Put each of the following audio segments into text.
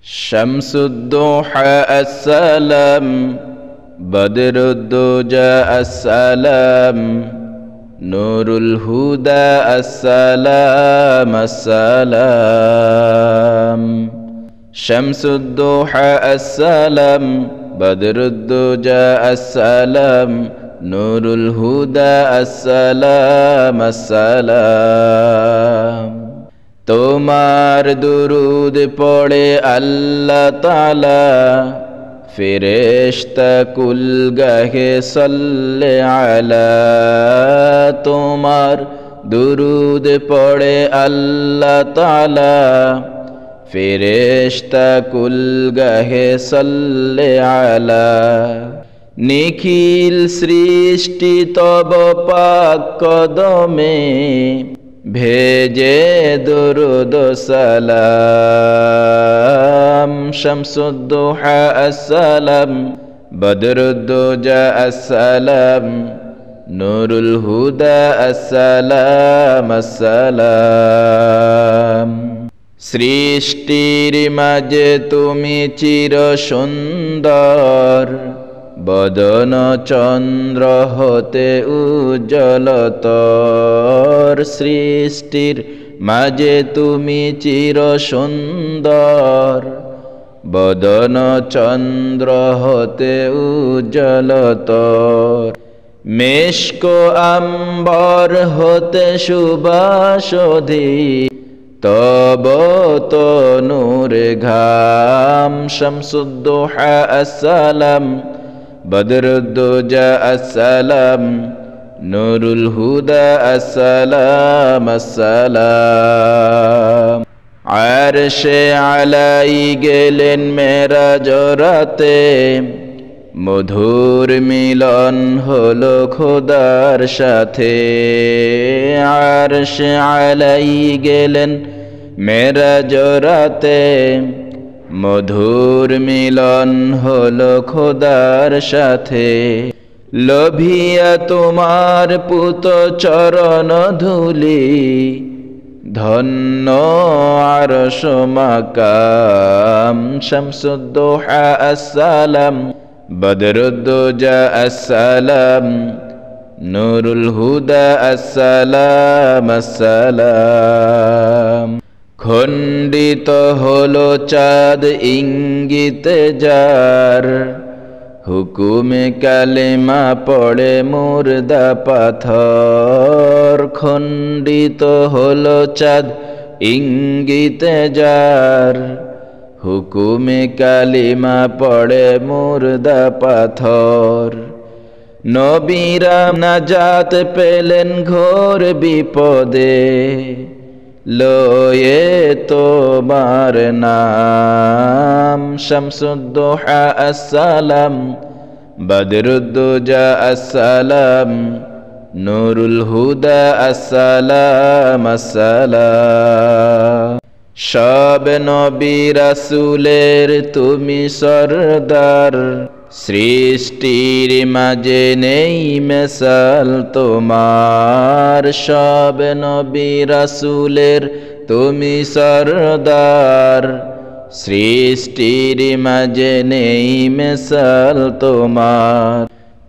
শামসুদ্দোহা আসসালাম, বদরুদ্দোজা আসসালাম, নূরুল হুদা আসসালাম আসসালাম। শামসুদ্দোহা আসসালাম, বদরুদ্দোজা আসসালাম, নূরুল হুদা আসসালাম আসসালাম। তোমার দুরুদ পড়ে আল্লাহ তাআলা, ফেরেশতা কুল গাহে সাল্লে আলা। তোমার দুরুদ পড়ে আল্লাহ তাআলা, ফেরেশতা কুল গাহে সাল্লে আলা। নিখিল সৃষ্টি তব পাক কদমে, ভেজে দুরুদ সালাম। শামসুদ্দোহা আসসালাম, বদরুদ্দোজা আসসালাম, নূরুল হুদা আসসালাম আসসালাম। সৃষ্টির মাঝে তুমি চির সুন্দর, বদন চন্দ্র হতে উজ্জ্বলতর। সৃষ্টির মাঝে তুমি চির সুন্দর, বদন চন্দ্র হতে উজ্জ্বলতর। মেশক আম্বর হতে সুবাসধি, তব তনুর ঘাম। শামসুদ্দোহা আসসালাম, বদরুদ্দোজা আসসালাম, নূরুল হুদা আসসালাম আসসালাম। আরশে আলাই গেলেন মেরাজ রাতে, মধুর মিলন হলো খোদার সাথে। আরশে আলাই গেলেন মেরাজ রাতে, মধুর মিলন হলো খোদার সাথে। লোভিয়া তোমার পুত চরণ ধুলি, ধন্য আরশ মাকাম। শামসুদ্দোহা আসসালাম, বদরুদ্দোজা আসসালাম, নূরুল হুদা আসসালাম আসসালাম। খণ্ডিত হলো চাঁদ ইঙ্গিতে যার, হুকুমে কালেমা পড়ে মুর্দা পাথর। খণ্ডিত হলো চাঁদ ইঙ্গিতে যার, হুকুমে কালিমা পড়ে মুর্দা পাথর। নবীরা নাজাত পেলেন ঘোর বিপদে, লয়ে তোমার নাম। শামসুদ্দোহা আসসালাম, বদরুদ্দোজা আসসালাম, নূরুল হুদা আসসালাম আসসালাম। সব নবী রাসূলের তুমি সরদার, সৃষ্টির মাঝে নেই মেসাল তোমার। সব নবী রাসূলের তুমি সরদার, সৃষ্টির মাঝে নেই মেসাল তোমার।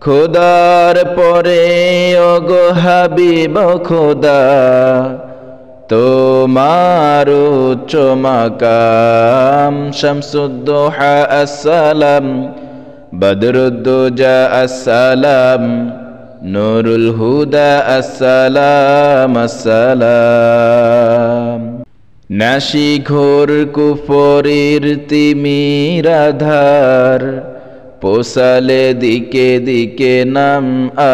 খোদার পরে ওগো হাবিব খোদা, তোমার উচ্চ মাকাম। শামসুদ্দোহা আসসালাম, বদরুদ্দোজা আসসালাম, নূরুল হুদা আসসালাম আসসালাম। নাশি ঘোর কুফরির তিমির আধার, পোষালে দিকে দিকে নাম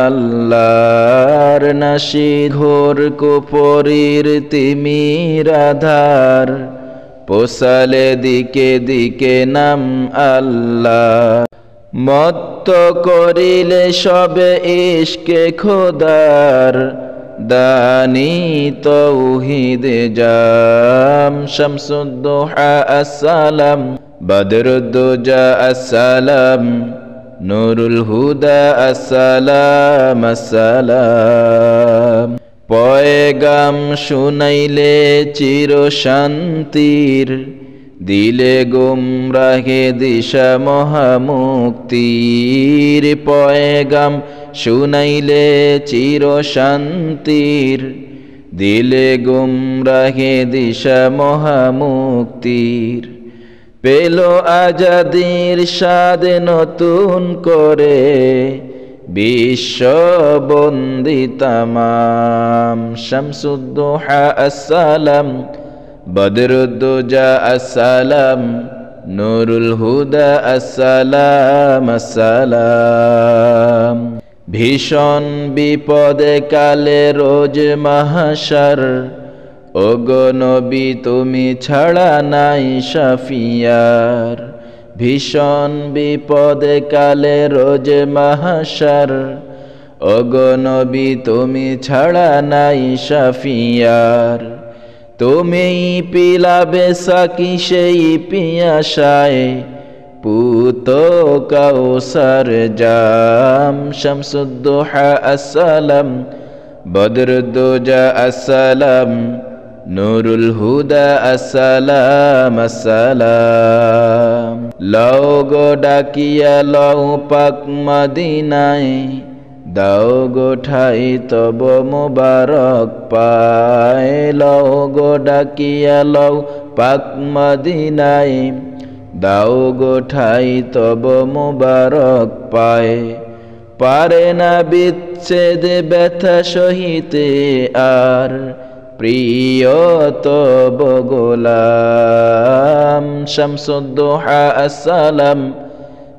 আল্লাহর। নাশি ঘোর কুফরির তিমির আধার, পোষালে দিকে দিকে নাম আল্লাহ। মত্ত করিলে সবে ইশকে খোদার, দানি তৌহিদ জাম। শামসুদ্দোহা আসসালাম, বদরুদ্দোজা আসসালাম, নূরুল হুদা আসসালাম আসসালাম। পয়গাম শুনাইলে চির শান্তির, দিলে গুমরাহে দিশা মহামুক্তির পয়গাম শুনাইলে চির শান্তির দিলে গুমরাহে দিশা মহামুক্তির পেল আজাদির স্বাদ নতুন করে বিশ্ব বন্দি তামাম শামসুদ্দোহা আসসালাম বদরুদ্দোজা আসসালাম নুরুল হুদা আসসালাম আসসালাম ভীষণ বিপদে কালে রোজ মাহশর ওগো নবী তুমি ছাড়া নাই শাফিয়ার ভীষণ বিপদে কালে রোজ মাহশর ওগো নবী তুমি ছাড়া নাই শাফিয়ার তুমি পিলাবে সাকি সেই পিয়াসায় পুত কাউসার জাম শামসুদ্দোহা আসসালাম বদরুদ্দোজা আসসালাম নুরুল হুদা আসসালাম আসসালাম লও গো ডাকিয়া লও পাক মদিনায় দাও গো ঠাই তব মুবারক পায় লও গো ডাকিয়া লও পাক মদিনায় দাও গো ঠাই তব মুবারক পায় পারে না বিচ্ছেদ ব্যথা সহিতে আর প্রিয় তব গোলাম শামসুদ্দোহা আসসালাম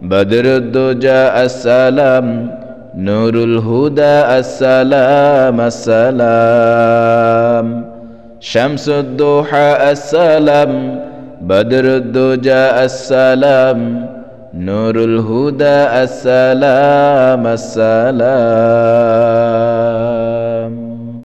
বদরুদ্দোজা আসসালাম নুরুল হুদা আসসালাম আসসালাম শামসুদ্দোহা আসসালাম বদরুদ্দোজা আসসালাম নুরুল হুদা আসসালাম আসসালাম